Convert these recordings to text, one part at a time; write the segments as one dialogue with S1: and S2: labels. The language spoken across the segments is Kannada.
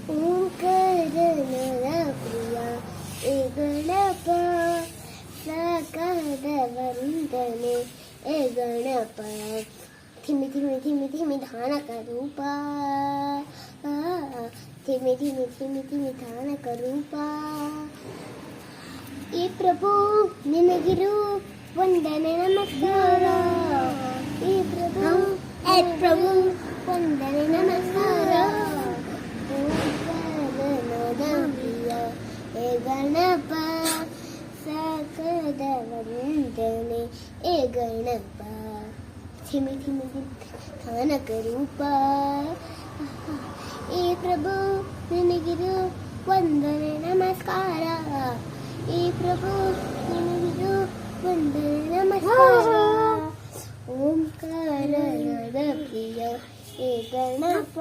S1: ಓಂಕಾರನಾದ ಪ್ರಿಯ ಏ ಗಣಪ ಸಕದ ವಂದನೆ ಏ ಗಣಪ ಧಿಮಿ ಧಿಮಿ ಧಿಮಿ ಧಿಮಿ ಧಾನಕ ರೂಪ ಧಿಮಿ ಧಿಮಿ ಧಿಮಿ ಧಿಮಿ ಧಾನಕ ರೂಪ ಈ ಪ್ರಭು ನಿನಗಿರು ವಂದನೆ ನಮಸ್ಕಾರ ಈ ಪ್ರಭು ಪ್ರಭು ವಂದನೆ ನಮಸ್ಕಾರ ಓಂಕಾರನಾದ ಪ್ರಿಯ ಏ ಗಣಪ ಸಕದ ವಂದನೆ ಏ ಗಣಪ ಧಿಮಿ ಧಿಮಿ ಧಾನಕ ರೂಪ ಈ ಪ್ರಭು ನಿನಗಿರು ವಂದನೆ ನಮಸ್ಕಾರ ಈ ಪ್ರಭು ನಿನಗಿರು ವಂದನೆ ನಮಸ್ಕಾರ ಓಂಕಾರನಾದ ಪ್ರಿಯ ಏ ಗಣಪ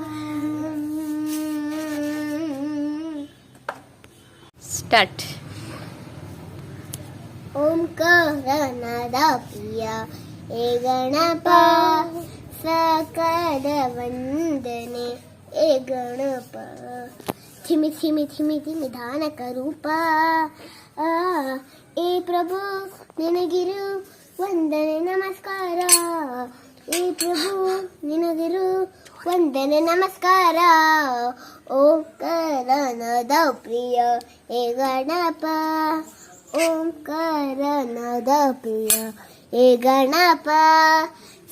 S2: ಸ್ಟಾರ್ಟ್.
S1: ಓಂಕಾರನಾದ ಪ್ರಿಯ ಏ ಗಣಪ ಸಕದ ವಂದನೆ ಏ ಗಣಪ ಧಿಮಿ ಧಿಮಿ ಧಿಮಿ ಧಿಮಿ ಧಾನಕ ರೂಪ ಏ ಪ್ರಭು ನಿನಗಿರು ವಂದನೆ ನಮಸ್ಕಾರ ಏ ಪ್ರಭು ನಿನಗಿರು ವಂದನೆ ನಮಸ್ಕಾರ ಓಂಕಾರನಾದ ಪ್ರಿಯ ಏ ಗಣಪ ಓಂಕಾರನಾದ ಪ್ರಿಯ ಏ ಗಣಪ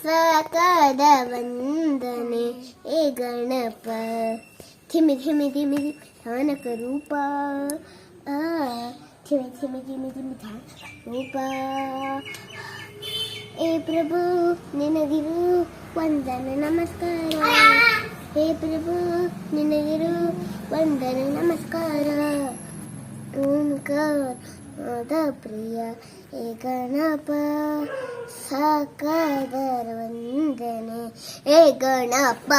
S1: ಸಕದ ವಂದನೆ ಏ ಗಣಪ ಧಿಮಿ ಧಿಮಿ ಧಿಮಿ ಧಾನಕ ರೂಪ ಧಿಮಿ ಧಿಮಿ ಧಿಮಿ ಧಿಮಿ ಧಾನಕ ರೂಪ ಏ ಪ್ರಭು ನಿನಗಿರು ವಂದನೆ ನಮಸ್ಕಾರ ಹೇ ಪ್ರಭು ನಿನಗಿರು ವಂದನೆ ನಮಸ್ಕಾರ ಓಂಕಾರನಾದ ಪ್ರಿಯ ಏ ಗಣಪ ಸಕದ ವಂದನೆ ಏ ಗಣಪ